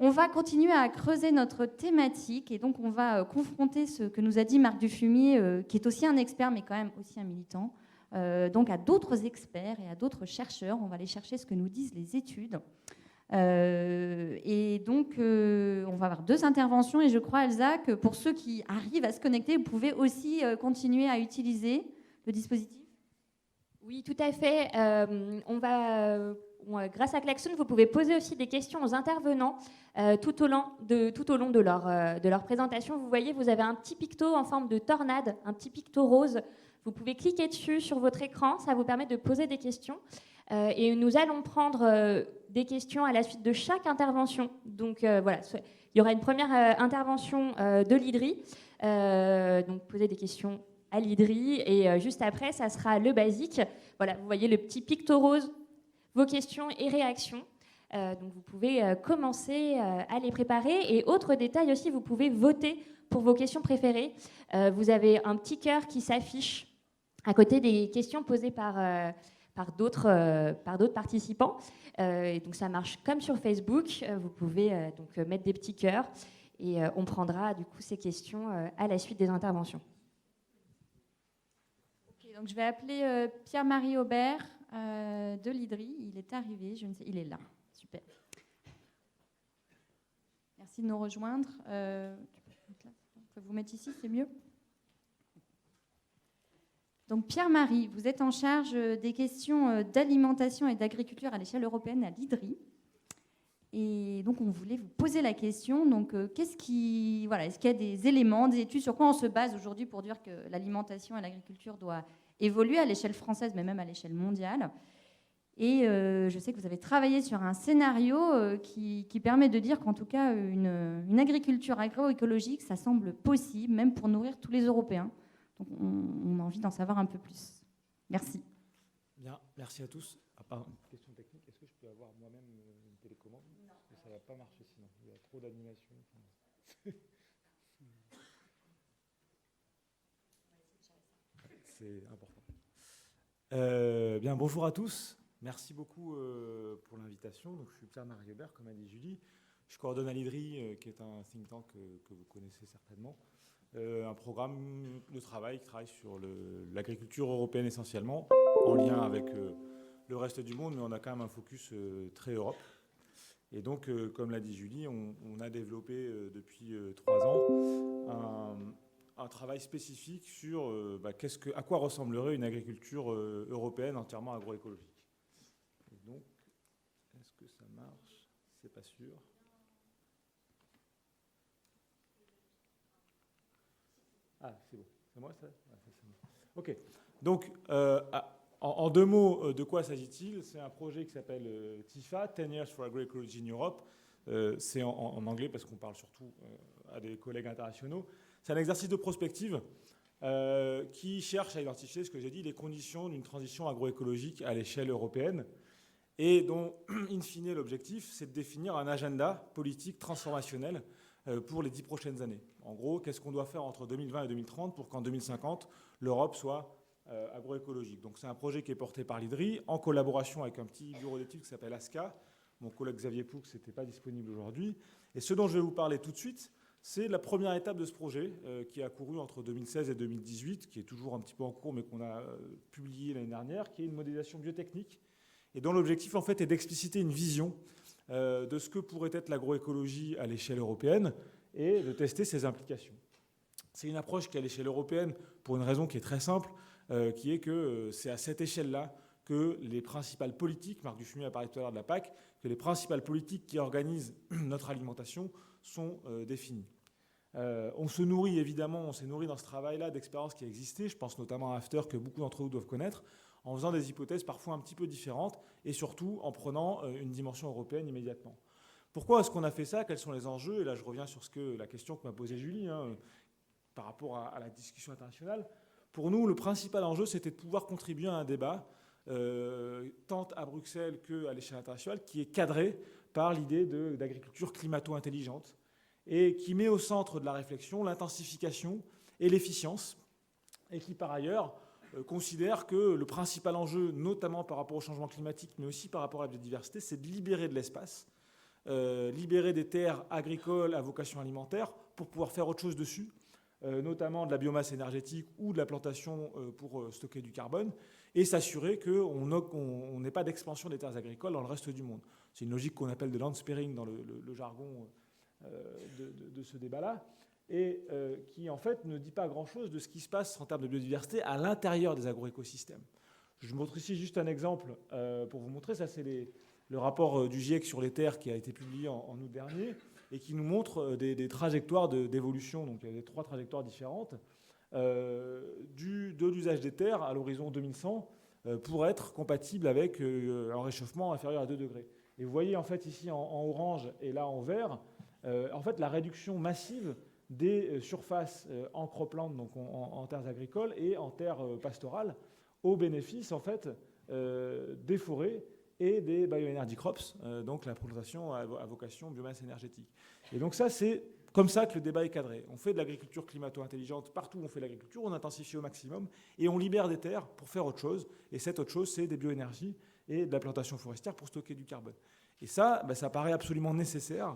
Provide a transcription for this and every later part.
On va continuer à creuser notre thématique et donc on va confronter ce que nous a dit Marc Dufumier, qui est aussi un expert mais quand même aussi un militant, donc à d'autres experts et à d'autres chercheurs. On va aller chercher ce que nous disent les études. Et donc on va avoir 2 interventions et je crois, Elsa, que pour ceux qui arrivent à se connecter, vous pouvez aussi continuer à utiliser le dispositif. Oui, tout à fait. Grâce à Klaxon, vous pouvez poser aussi des questions aux intervenants tout au long de leur présentation. Vous voyez, vous avez un petit picto en forme de tornade, un petit picto rose. Vous pouvez cliquer dessus sur votre écran, ça vous permet de poser des questions. Et nous allons prendre des questions à la suite de chaque intervention. Donc voilà, il y aura une première intervention de l'IDRI, donc poser des questions à l'IDRI, et juste après, ça sera le basique. Voilà, vous voyez le petit picto rose, vos questions et réactions. Donc vous pouvez commencer à les préparer. Et autre détail aussi, vous pouvez voter pour vos questions préférées. Vous avez un petit cœur qui s'affiche à côté des questions posées par d'autres participants. Et donc ça marche comme sur Facebook. Vous pouvez donc mettre des petits cœurs et on prendra du coup ces questions à la suite des interventions. Donc je vais appeler Pierre-Marie Aubert de l'IDRI. Il est arrivé, il est là. Super. Merci de nous rejoindre. Je peux vous mettre ici, c'est mieux. Donc Pierre-Marie, vous êtes en charge des questions d'alimentation et d'agriculture à l'échelle européenne à l'IDRI. Et donc on voulait vous poser la question. Donc est-ce qu'il y a des éléments, des études sur quoi on se base aujourd'hui pour dire que l'alimentation et l'agriculture doivent évoluer à l'échelle française, mais même à l'échelle mondiale. Et je sais que vous avez travaillé sur un scénario qui permet de dire qu'en tout cas, une agriculture agroécologique, ça semble possible, même pour nourrir tous les Européens. Donc on a envie d'en savoir un peu plus. Merci. Bien, merci à tous. Pardon, question technique, est-ce que je peux avoir moi-même une télécommande? Non. Ça ne va pas marcher sinon, il y a trop d'animation. C'est important. Bien, bonjour à tous. Merci beaucoup pour l'invitation. Donc, je suis Pierre-Marie Aubert, comme a dit Julie. Je coordonne à l'IDRI, qui est un think tank que vous connaissez certainement. Un programme de travail qui travaille sur l'agriculture européenne essentiellement, en lien avec le reste du monde, mais on a quand même un focus très Europe. Et donc, comme l'a dit Julie, on a développé depuis 3 ans un travail spécifique sur à quoi ressemblerait une agriculture européenne entièrement agroécologique. Et donc, est-ce que ça marche? C'est pas sûr. Ah, c'est bon. C'est moi, ça? Ah, ça c'est moi. OK. Donc, en 2 mots, de quoi s'agit-il? C'est un projet qui s'appelle TIFA, 10 Years for Agroecology in Europe. C'est en anglais parce qu'on parle surtout à des collègues internationaux. C'est un exercice de prospective qui cherche à identifier, ce que j'ai dit, les conditions d'une transition agroécologique à l'échelle européenne et dont, in fine, l'objectif, c'est de définir un agenda politique transformationnel pour les 10 prochaines années. En gros, qu'est-ce qu'on doit faire entre 2020 et 2030 pour qu'en 2050, l'Europe soit agroécologique. Donc c'est un projet qui est porté par l'IDRI en collaboration avec un petit bureau d'études qui s'appelle ASCA. Mon collègue Xavier Poux n'était pas disponible aujourd'hui. Et ce dont je vais vous parler tout de suite, c'est la première étape de ce projet qui a couru entre 2016 et 2018, qui est toujours un petit peu en cours, mais qu'on a publié l'année dernière, qui est une modélisation biotechnique, et dont l'objectif en fait est d'expliciter une vision de ce que pourrait être l'agroécologie à l'échelle européenne et de tester ses implications. C'est une approche qui est à l'échelle européenne pour une raison qui est très simple, qui est que c'est à cette échelle-là que les principales politiques, Marc Dufumier a parlé tout à l'heure de la PAC, que les principales politiques qui organisent notre alimentation sont définies. On s'est nourri dans ce travail-là d'expériences qui existaient, je pense notamment à After, que beaucoup d'entre vous doivent connaître, en faisant des hypothèses parfois un petit peu différentes et surtout en prenant une dimension européenne immédiatement. Pourquoi est-ce qu'on a fait ça? Quels sont les enjeux? Et là, je reviens sur la question que m'a posée Julie par rapport à la discussion internationale. Pour nous, le principal enjeu, c'était de pouvoir contribuer à un débat, tant à Bruxelles qu'à l'échelle internationale, qui est cadré par l'idée d'agriculture climato-intelligente et qui met au centre de la réflexion l'intensification et l'efficience, et qui, par ailleurs, considère que le principal enjeu, notamment par rapport au changement climatique, mais aussi par rapport à la biodiversité, c'est de libérer de l'espace libérer des terres agricoles à vocation alimentaire pour pouvoir faire autre chose dessus, notamment de la biomasse énergétique ou de la plantation pour stocker du carbone, et s'assurer qu'on n'ait pas d'expansion des terres agricoles dans le reste du monde. C'est une logique qu'on appelle de land sparing dans le jargon de ce débat-là, et qui en fait ne dit pas grand-chose de ce qui se passe en termes de biodiversité à l'intérieur des agroécosystèmes. Je vous montre ici juste un exemple pour vous montrer. Ça, c'est le rapport du GIEC sur les terres qui a été publié en août dernier et qui nous montre des trajectoires d'évolution. Donc il y a 3 trajectoires différentes de l'usage des terres à l'horizon 2100 pour être compatible avec un réchauffement inférieur à 2 degrés. Et vous voyez en fait ici en orange et là en vert, en fait la réduction massive des surfaces en cropland, donc en terres agricoles et en terres pastorales, au bénéfice en fait des forêts et des bioenergy crops, donc la plantation à vocation biomasse énergétique. Et donc ça, c'est comme ça que le débat est cadré. On fait de l'agriculture climato-intelligente partout où on fait de l'agriculture, on intensifie au maximum et on libère des terres pour faire autre chose. Et cette autre chose, c'est des bioénergies et de la plantation forestière pour stocker du carbone. Et ça, ça paraît absolument nécessaire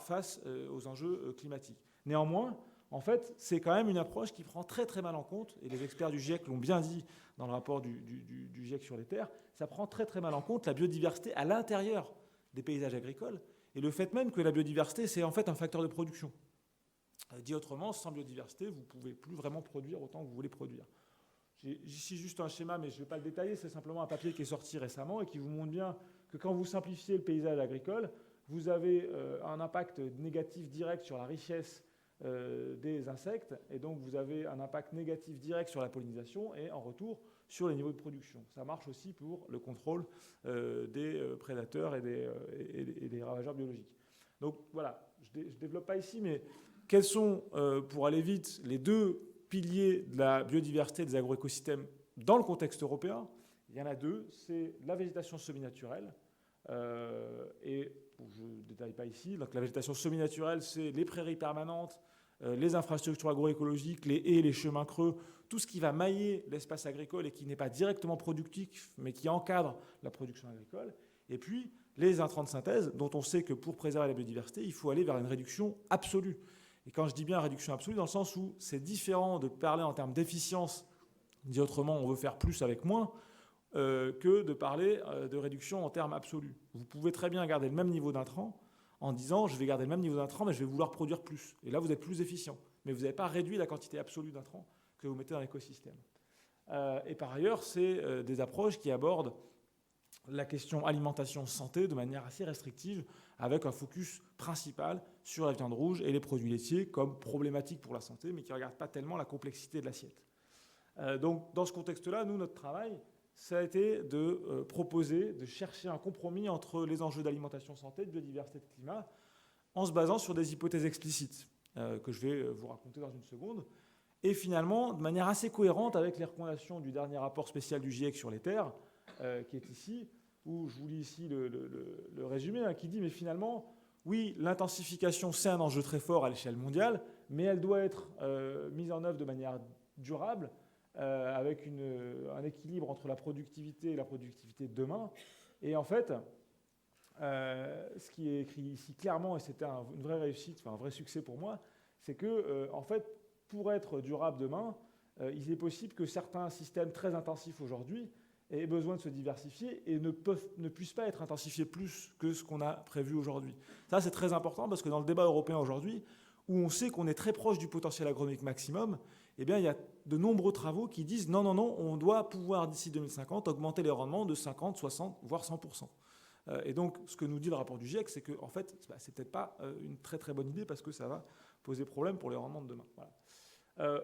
face aux enjeux climatiques. Néanmoins, en fait, c'est quand même une approche qui prend très très mal en compte, et les experts du GIEC l'ont bien dit dans le rapport du GIEC sur les terres, ça prend très très mal en compte la biodiversité à l'intérieur des paysages agricoles, et le fait même que la biodiversité, c'est en fait un facteur de production. Dit autrement, sans biodiversité, vous ne pouvez plus vraiment produire autant que vous voulez produire. J'ai ici juste un schéma, mais je ne vais pas le détailler, c'est simplement un papier qui est sorti récemment et qui vous montre bien que quand vous simplifiez le paysage agricole, vous avez un impact négatif direct sur la richesse des insectes, et donc vous avez un impact négatif direct sur la pollinisation et en retour sur les niveaux de production. Ça marche aussi pour le contrôle des prédateurs et des ravageurs biologiques. Donc voilà, je ne développe pas ici, mais quels sont, pour aller vite, les 2 piliers de la biodiversité des agroécosystèmes dans le contexte européen? Il y en a 2, c'est la végétation semi-naturelle, et je ne détaille pas ici. Donc, la végétation semi-naturelle, c'est les prairies permanentes, les infrastructures agroécologiques, les haies, les chemins creux, tout ce qui va mailler l'espace agricole et qui n'est pas directement productif, mais qui encadre la production agricole. Et puis, les intrants de synthèse, dont on sait que pour préserver la biodiversité, il faut aller vers une réduction absolue. Et quand je dis bien réduction absolue, dans le sens où c'est différent de parler en termes d'efficience, dit autrement, on veut faire plus avec moins, que de parler de réduction en termes absolus. Vous pouvez très bien garder le même niveau d'intrants en disant je vais garder le même niveau d'intrants, mais je vais vouloir produire plus. Et là, vous êtes plus efficient. Mais vous n'avez pas réduit la quantité absolue d'intrants que vous mettez dans l'écosystème. Et par ailleurs, c'est des approches qui abordent la question alimentation-santé de manière assez restrictive, avec un focus principal sur la viande rouge et les produits laitiers comme problématiques pour la santé, mais qui ne regardent pas tellement la complexité de l'assiette. Donc, dans ce contexte-là, nous, notre travail, ça a été de proposer, de chercher un compromis entre les enjeux d'alimentation-santé, de biodiversité, de climat, en se basant sur des hypothèses explicites, que je vais vous raconter dans une seconde, et finalement, de manière assez cohérente avec les recommandations du dernier rapport spécial du GIEC sur les terres, qui est ici, où je vous lis ici le résumé, qui dit, mais finalement, oui, l'intensification, c'est un enjeu très fort à l'échelle mondiale, mais elle doit être mise en œuvre de manière durable, avec un équilibre entre la productivité et la productivité de demain. Et en fait, ce qui est écrit ici clairement, et c'était une vraie réussite, enfin un vrai succès pour moi, c'est que, en fait, pour être durable demain, il est possible que certains systèmes très intensifs aujourd'hui aient besoin de se diversifier et ne puissent pas être intensifiés plus que ce qu'on a prévu aujourd'hui. Ça, c'est très important parce que dans le débat européen aujourd'hui, où on sait qu'on est très proche du potentiel agronomique maximum, eh bien, il y a de nombreux travaux qui disent non, on doit pouvoir d'ici 2050 augmenter les rendements de 50, 60, voire 100%. Et donc, ce que nous dit le rapport du GIEC, c'est que en fait, c'est peut-être pas une très très bonne idée parce que ça va poser problème pour les rendements de demain. Voilà.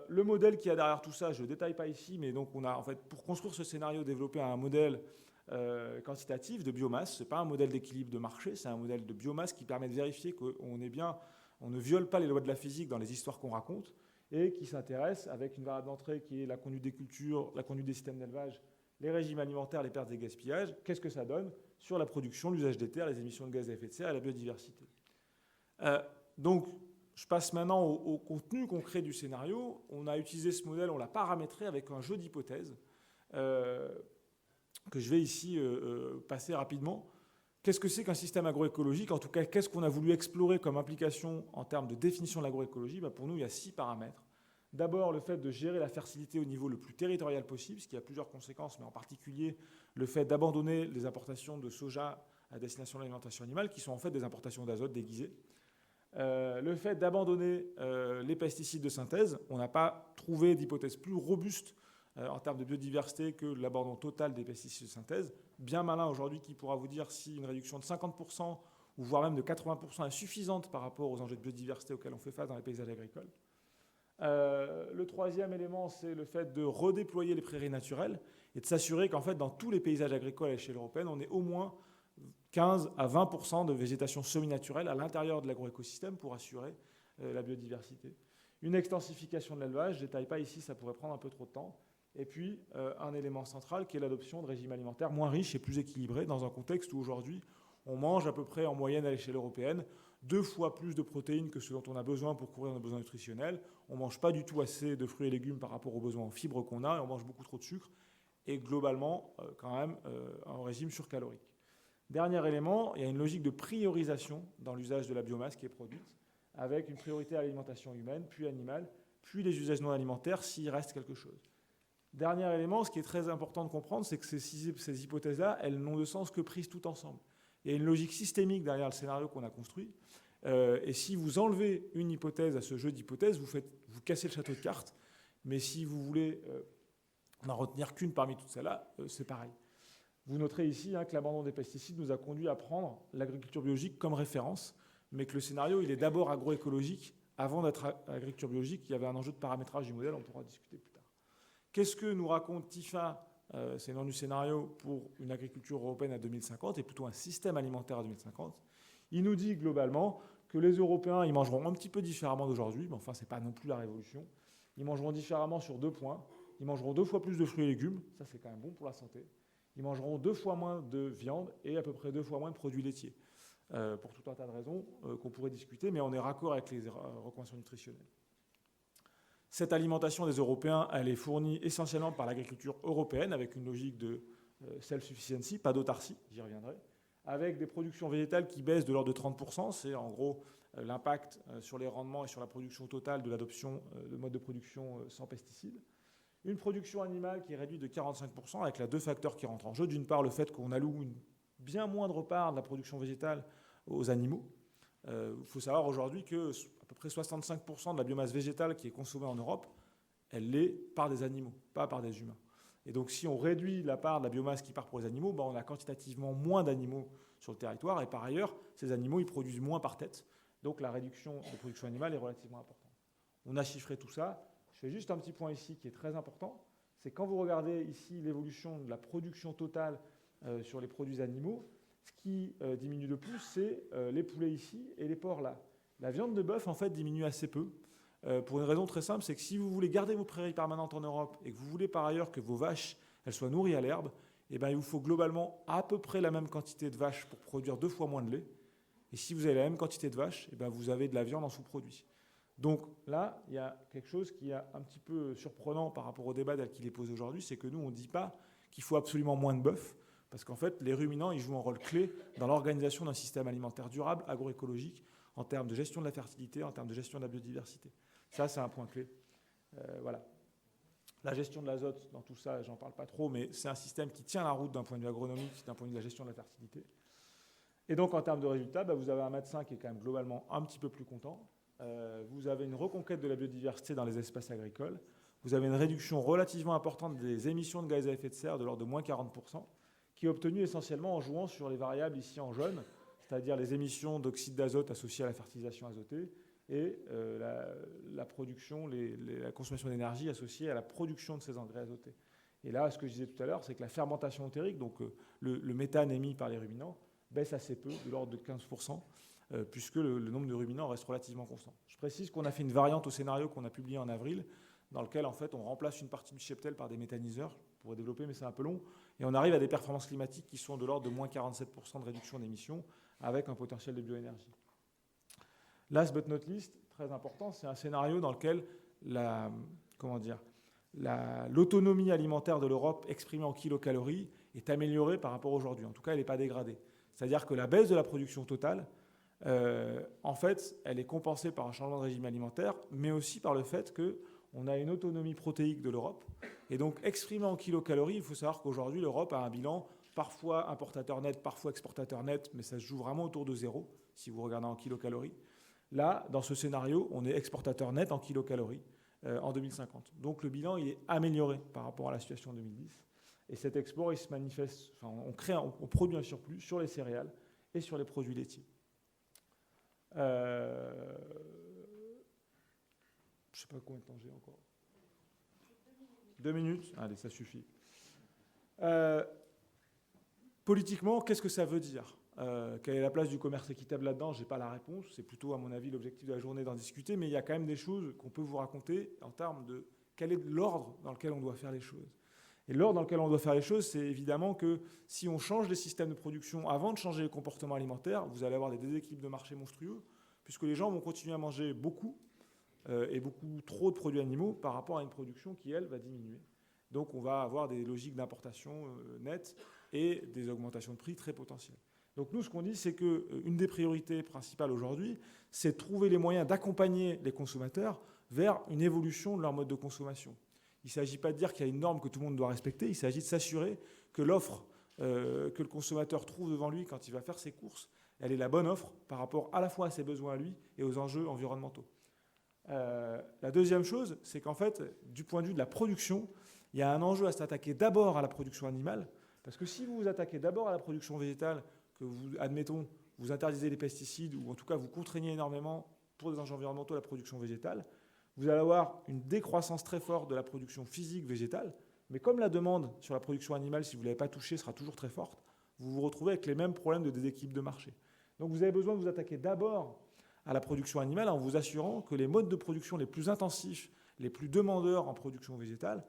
Le modèle qu'il y a derrière tout ça, je ne détaille pas ici, mais donc on a en fait pour construire ce scénario développé un modèle quantitatif de biomasse. C'est pas un modèle d'équilibre de marché, c'est un modèle de biomasse qui permet de vérifier qu'on est bien, on ne viole pas les lois de la physique dans les histoires qu'on raconte, et qui s'intéresse avec une variable d'entrée qui est la conduite des cultures, la conduite des systèmes d'élevage, les régimes alimentaires, les pertes et gaspillages. Qu'est-ce que ça donne sur la production, l'usage des terres, les émissions de gaz à effet de serre et la biodiversité. Donc, je passe maintenant au contenu concret du scénario. On a utilisé ce modèle, on l'a paramétré avec un jeu d'hypothèses que je vais ici passer rapidement. Qu'est-ce que c'est qu'un système agroécologique? En tout cas, qu'est-ce qu'on a voulu explorer comme implication en termes de définition de l'agroécologie? Pour nous, il y a 6 paramètres. D'abord, le fait de gérer la fertilité au niveau le plus territorial possible, ce qui a plusieurs conséquences, mais en particulier le fait d'abandonner les importations de soja à destination de l'alimentation animale, qui sont en fait des importations d'azote déguisées. Le fait d'abandonner les pesticides de synthèse. On n'a pas trouvé d'hypothèse plus robuste en termes de biodiversité que l'abandon total des pesticides de synthèse. Bien malin aujourd'hui qui pourra vous dire si une réduction de 50% ou voire même de 80% est suffisante par rapport aux enjeux de biodiversité auxquels on fait face dans les paysages agricoles. Le troisième élément, c'est le fait de redéployer les prairies naturelles et de s'assurer qu'en fait, dans tous les paysages agricoles à l'échelle européenne, on ait au moins 15 à 20% de végétation semi-naturelle à l'intérieur de l'agroécosystème pour assurer la biodiversité. Une extensification de l'élevage, je ne détaille pas ici, ça pourrait prendre un peu trop de temps. Et puis, un élément central qui est l'adoption de régimes alimentaires moins riches et plus équilibrés dans un contexte où aujourd'hui, on mange à peu près en moyenne à l'échelle européenne 2 fois plus de protéines que ce dont on a besoin pour couvrir nos besoins nutritionnels. On ne mange pas du tout assez de fruits et légumes par rapport aux besoins en fibres qu'on a et on mange beaucoup trop de sucre et globalement, quand même, un régime surcalorique. Dernier élément, il y a une logique de priorisation dans l'usage de la biomasse qui est produite avec une priorité à l'alimentation humaine, puis animale, puis les usages non alimentaires s'il reste quelque chose. Dernier élément, ce qui est très important de comprendre, c'est que ces hypothèses-là, elles n'ont de sens que prises tout ensemble. Il y a une logique systémique derrière le scénario qu'on a construit. Et si vous enlevez une hypothèse à ce jeu d'hypothèses, vous cassez le château de cartes. Mais si vous voulez n'en retenir qu'une parmi toutes celles-là, c'est pareil. Vous noterez ici que l'abandon des pesticides nous a conduit à prendre l'agriculture biologique comme référence, mais que le scénario, il est d'abord agroécologique. Avant d'être agriculture biologique, il y avait un enjeu de paramétrage du modèle, on pourra discuter plus tard. Qu'est-ce que nous raconte TIFA, c'est le nom du scénario, pour une agriculture européenne à 2050, et plutôt un système alimentaire à 2050? Il nous dit globalement que les Européens, ils mangeront un petit peu différemment d'aujourd'hui, mais enfin, ce n'est pas non plus la révolution. Ils mangeront différemment sur 2 points. Ils mangeront 2 fois plus de fruits et légumes, ça c'est quand même bon pour la santé. Ils mangeront 2 fois moins de viande et à peu près 2 fois moins de produits laitiers, pour tout un tas de raisons qu'on pourrait discuter, mais on est raccord avec les recommandations nutritionnelles. Cette alimentation des Européens, elle est fournie essentiellement par l'agriculture européenne, avec une logique de self-sufficiency, pas d'autarcie, j'y reviendrai, avec des productions végétales qui baissent de l'ordre de 30%. C'est en gros l'impact sur les rendements et sur la production totale de l'adoption de modes de production sans pesticides. Une production animale qui est réduite de 45%, avec là 2 facteurs qui rentrent en jeu. D'une part, le fait qu'on alloue une bien moindre part de la production végétale aux animaux. Il faut savoir aujourd'hui que à peu près 65% de la biomasse végétale qui est consommée en Europe, elle l'est par des animaux, pas par des humains. Et donc si on réduit la part de la biomasse qui part pour les animaux, on a quantitativement moins d'animaux sur le territoire. Et par ailleurs, ces animaux, ils produisent moins par tête. Donc la réduction de production animale est relativement importante. On a chiffré tout ça. Je fais juste un petit point ici qui est très important. C'est quand vous regardez ici l'évolution de la production totale sur les produits animaux, ce qui diminue le plus, c'est les poulets ici et les porcs là. La viande de bœuf, en fait, diminue assez peu. Pour une raison très simple, c'est que si vous voulez garder vos prairies permanentes en Europe et que vous voulez par ailleurs que vos vaches elles soient nourries à l'herbe, il vous faut globalement à peu près la même quantité de vaches pour produire 2 fois moins de lait. Et si vous avez la même quantité de vaches, vous avez de la viande en sous-produit. Donc là, il y a quelque chose qui est un petit peu surprenant par rapport au débat tel qu'il est posé aujourd'hui, c'est que nous, on ne dit pas qu'il faut absolument moins de bœuf, parce qu'en fait, les ruminants, ils jouent un rôle clé dans l'organisation d'un système alimentaire durable, agroécologique, en termes de gestion de la fertilité, en termes de gestion de la biodiversité. Ça, c'est un point clé. Voilà. La gestion de l'azote, dans tout ça, j'en parle pas trop, mais c'est un système qui tient la route d'un point de vue agronomique, d'un point de vue de la gestion de la fertilité. Et donc, en termes de résultats, vous avez un médecin qui est quand même globalement un petit peu plus content. Vous avez une reconquête de la biodiversité dans les espaces agricoles. Vous avez une réduction relativement importante des émissions de gaz à effet de serre de l'ordre de moins 40%, qui est obtenue essentiellement en jouant sur les variables ici en jaune, c'est-à-dire les émissions d'oxyde d'azote associées à la fertilisation azotée et la production, la consommation d'énergie associée à la production de ces engrais azotés. Et là, ce que je disais tout à l'heure, c'est que la fermentation entérique, donc le méthane émis par les ruminants, baisse assez peu, de l'ordre de 15%, puisque le nombre de ruminants reste relativement constant. Je précise qu'on a fait une variante au scénario qu'on a publié en avril, dans lequel en fait on remplace une partie du cheptel par des méthaniseurs. Je pourrais développer, mais c'est un peu long. Et on arrive à des performances climatiques qui sont de l'ordre de moins 47% de réduction d'émissions, avec un potentiel de bioénergie. Last but not least, très important, c'est un scénario dans lequel l'autonomie alimentaire de l'Europe exprimée en kilocalories est améliorée par rapport à aujourd'hui. En tout cas, elle n'est pas dégradée. C'est-à-dire que la baisse de la production totale, en fait, elle est compensée par un changement de régime alimentaire, mais aussi par le fait qu'on a une autonomie protéique de l'Europe. Et donc, exprimé en kilocalories, il faut savoir qu'aujourd'hui, l'Europe a un bilan parfois importateur net, parfois exportateur net, mais ça se joue vraiment autour de zéro, si vous regardez en kilocalories. Là, dans ce scénario, on est exportateur net en kilocalories en 2050. Donc, le bilan, il est amélioré par rapport à la situation en 2010. Et cet export, il se manifeste, enfin, on produit un surplus sur les céréales et sur les produits laitiers. Je ne sais pas combien de temps j'ai encore. 2 minutes. Allez, ça suffit. Politiquement, qu'est-ce que ça veut dire ? Quelle est la place du commerce équitable là-dedans ? Je n'ai pas la réponse. C'est plutôt, à mon avis, l'objectif de la journée d'en discuter. Mais il y a quand même des choses qu'on peut vous raconter en termes de quel est l'ordre dans lequel on doit faire les choses. Et l'ordre dans lequel on doit faire les choses, c'est évidemment que si on change les systèmes de production avant de changer les comportements alimentaires, vous allez avoir des déséquilibres de marché monstrueux, puisque les gens vont continuer à manger beaucoup et beaucoup trop de produits animaux par rapport à une production qui, elle, va diminuer. Donc on va avoir des logiques d'importation nettes et des augmentations de prix très potentielles. Donc nous, ce qu'on dit, c'est qu'une des priorités principales aujourd'hui, c'est de trouver les moyens d'accompagner les consommateurs vers une évolution de leur mode de consommation. Il ne s'agit pas de dire qu'il y a une norme que tout le monde doit respecter, il s'agit de s'assurer que l'offre que le consommateur trouve devant lui quand il va faire ses courses, elle est la bonne offre par rapport à la fois à ses besoins à lui et aux enjeux environnementaux. La deuxième chose, c'est qu'en fait, du point de vue de la production, il y a un enjeu à s'attaquer d'abord à la production animale, parce que si vous vous attaquez d'abord à la production végétale, que vous, admettons, vous interdisez les pesticides, ou en tout cas vous contraignez énormément pour des enjeux environnementaux la production végétale, vous allez avoir une décroissance très forte de la production physique végétale, mais comme la demande sur la production animale, si vous ne l'avez pas touchée, sera toujours très forte, vous vous retrouvez avec les mêmes problèmes de déséquilibre de marché. Donc vous avez besoin de vous attaquer d'abord à la production animale en vous assurant que les modes de production les plus intensifs, les plus demandeurs en production végétale,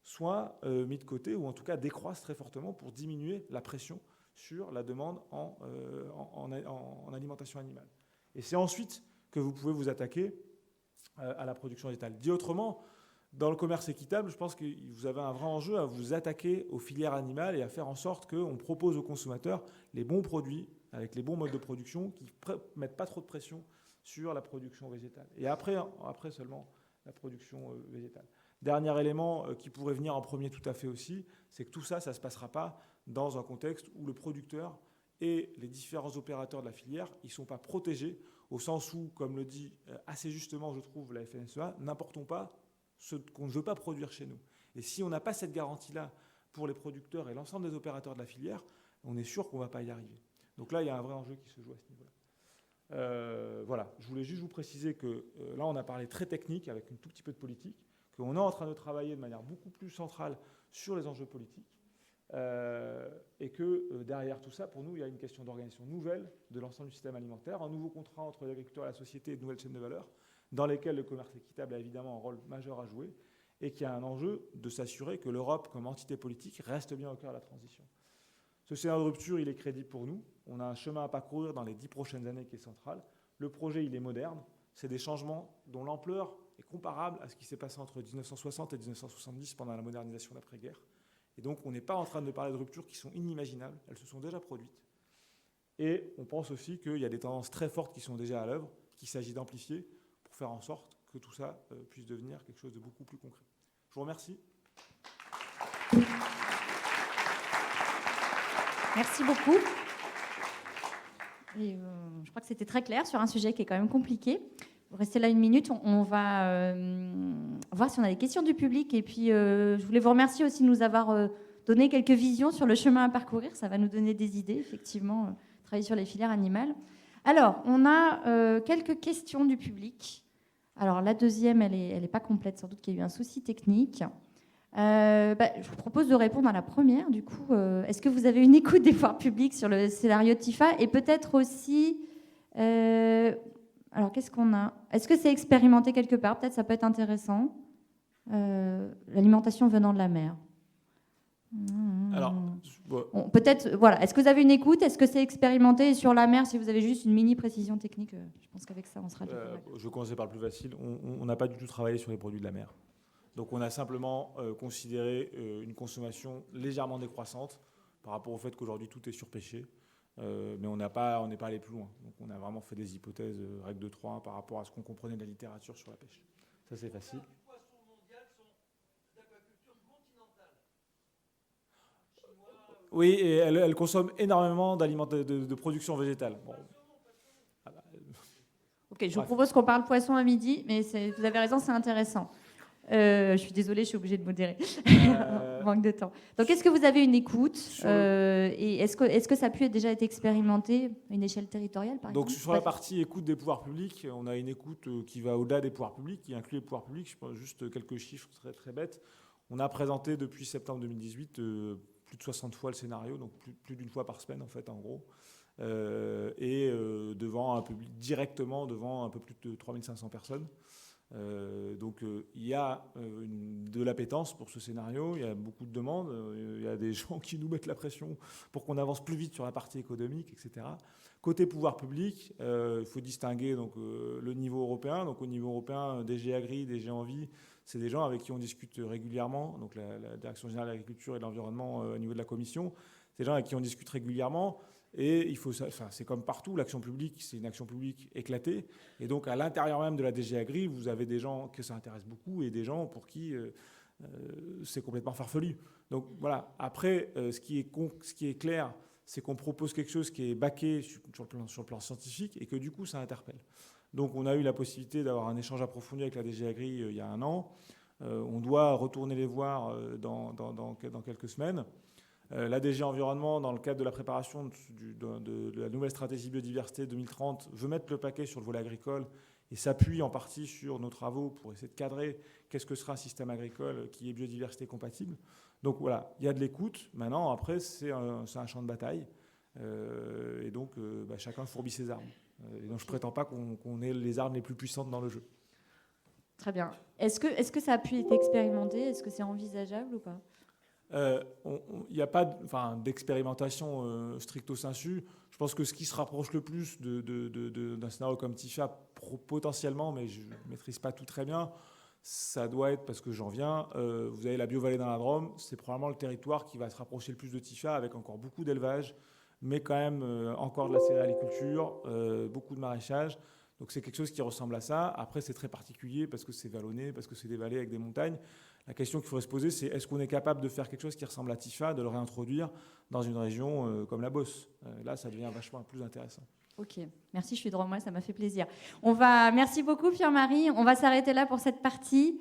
soient mis de côté ou en tout cas décroissent très fortement pour diminuer la pression sur la demande en alimentation animale. Et c'est ensuite que vous pouvez vous attaquer à la production végétale. Dit autrement, dans le commerce équitable, je pense que vous avez un vrai enjeu à vous attaquer aux filières animales et à faire en sorte qu'on propose aux consommateurs les bons produits avec les bons modes de production qui ne mettent pas trop de pression sur la production végétale. Et après seulement la production végétale. Dernier élément qui pourrait venir en premier tout à fait aussi, c'est que tout ça, ça ne se passera pas dans un contexte où le producteur et les différents opérateurs de la filière, ils ne sont pas protégés au sens où, comme le dit assez justement, je trouve, la FNSEA, n'importons pas ce qu'on ne veut pas produire chez nous. Et si on n'a pas cette garantie-là pour les producteurs et l'ensemble des opérateurs de la filière, on est sûr qu'on ne va pas y arriver. Donc là, il y a un vrai enjeu qui se joue à ce niveau-là. Voilà, je voulais juste vous préciser que là, on a parlé très technique avec un tout petit peu de politique, qu'on est en train de travailler de manière beaucoup plus centrale sur les enjeux politiques et que derrière tout ça, pour nous, il y a une question d'organisation nouvelle de l'ensemble du système alimentaire, un nouveau contrat entre l'agriculteur et la société et de nouvelles chaînes de valeur, dans lesquelles le commerce équitable a évidemment un rôle majeur à jouer et qu'il y a un enjeu de s'assurer que l'Europe, comme entité politique, reste bien au cœur de la transition. Ce scénario de rupture, il est crédible pour nous. On a un chemin à parcourir dans les 10 prochaines années qui est central. Le projet, il est moderne. C'est des changements dont l'ampleur est comparable à ce qui s'est passé entre 1960 et 1970 pendant la modernisation d'après-guerre. Et donc, on n'est pas en train de parler de ruptures qui sont inimaginables. Elles se sont déjà produites. Et on pense aussi qu'il y a des tendances très fortes qui sont déjà à l'œuvre, qu'il s'agit d'amplifier pour faire en sorte que tout ça puisse devenir quelque chose de beaucoup plus concret. Je vous remercie. Merci beaucoup. Et, je crois que c'était très clair sur un sujet qui est quand même compliqué. Vous restez là une minute, on va voir si on a des questions du public. Et puis, je voulais vous remercier aussi de nous avoir donné quelques visions sur le chemin à parcourir. Ça va nous donner des idées, effectivement, travailler sur les filières animales. Alors, on a quelques questions du public. Alors, la deuxième, elle est pas complète, sans doute qu'il y a eu un souci technique. Je vous propose de répondre à la première. Du coup, est-ce que vous avez une écoute des pouvoirs publics sur le scénario TIFA ? Et peut-être aussi... alors, qu'est-ce qu'on a ? Est-ce que c'est expérimenté quelque part ? Peut-être ça peut être intéressant. L'alimentation venant de la mer. Alors, peut-être, voilà. Est-ce que vous avez une écoute ? Est-ce que c'est expérimenté ? Et sur la mer, si vous avez juste une mini précision technique, je pense qu'avec ça, on sera... Je vais commencer par le plus facile. On n'a pas du tout travaillé sur les produits de la mer. Donc, on a simplement considéré une consommation légèrement décroissante par rapport au fait qu'aujourd'hui, tout est surpêché. mais on n'est pas allé plus loin. Donc on a vraiment fait des hypothèses, règle de 3 par rapport à ce qu'on comprenait de la littérature sur la pêche. Ça, c'est facile. Oui, et elle consomme énormément d'aliments de production végétale. Bon. Ok, je vous propose qu'on parle poisson à midi, mais vous avez raison, c'est intéressant. Je suis désolée, je suis obligée de modérer. Manque de temps. Donc, est-ce que vous avez une écoute et est-ce que ça a pu déjà être expérimenté à une échelle territoriale, par exemple ? Donc, sur la partie écoute des pouvoirs publics, on a une écoute qui va au-delà des pouvoirs publics, qui inclut les pouvoirs publics. Je prends juste quelques chiffres très, très bêtes. On a présenté depuis septembre 2018 plus de 60 fois le scénario, donc plus d'une fois par semaine, en fait, en gros. Devant un public, directement devant un peu plus de 3500 personnes. Donc il y a de l'appétence pour ce scénario, il y a beaucoup de demandes, il y a des gens qui nous mettent la pression pour qu'on avance plus vite sur la partie économique, etc. Côté pouvoir public, il faut distinguer donc, le niveau européen. Donc au niveau européen, DG Agri, DG Envie, c'est des gens avec qui on discute régulièrement, donc la Direction générale de l'agriculture et de l'environnement au niveau de la Commission, c'est des gens avec qui on discute régulièrement. Et c'est comme partout, l'action publique, c'est une action publique éclatée. Et donc, à l'intérieur même de la DG Agri, vous avez des gens que ça intéresse beaucoup et des gens pour qui c'est complètement farfelu. Donc, voilà. Après, ce qui est clair, c'est qu'on propose quelque chose qui est baqué sur le plan scientifique et que du coup, ça interpelle. Donc, on a eu la possibilité d'avoir un échange approfondi avec la DG Agri il y a un an. On doit retourner les voir dans quelques semaines. La DG Environnement, dans le cadre de la préparation de la nouvelle stratégie biodiversité 2030, veut mettre le paquet sur le volet agricole et s'appuie en partie sur nos travaux pour essayer de cadrer qu'est-ce que sera un système agricole qui est biodiversité compatible. Donc voilà, il y a de l'écoute. Maintenant, après, c'est un champ de bataille. Et donc, chacun fourbit ses armes. Et donc, je ne prétends pas qu'on ait les armes les plus puissantes dans le jeu. Très bien. Est-ce que ça a pu être expérimenté ? Est-ce que c'est envisageable ou pas ? Il n'y a pas d'expérimentation stricto sensu. Je pense que ce qui se rapproche le plus d'un scénario comme TIFA, potentiellement, mais je ne maîtrise pas tout très bien, ça doit être, parce que j'en viens, vous avez la Biovallée dans la Drôme, c'est probablement le territoire qui va se rapprocher le plus de TIFA, avec encore beaucoup d'élevage, mais quand même encore de la céréaliculture, beaucoup de maraîchage. Donc c'est quelque chose qui ressemble à ça. Après, c'est très particulier parce que c'est vallonné, parce que c'est des vallées avec des montagnes. La question qu'il faudrait se poser, c'est est-ce qu'on est capable de faire quelque chose qui ressemble à TIFA, de le réintroduire dans une région comme la Beauce ? Là, ça devient vachement plus intéressant. Ok, merci, je suis devant moi, ça m'a fait plaisir. Merci beaucoup Pierre-Marie, on va s'arrêter là pour cette partie.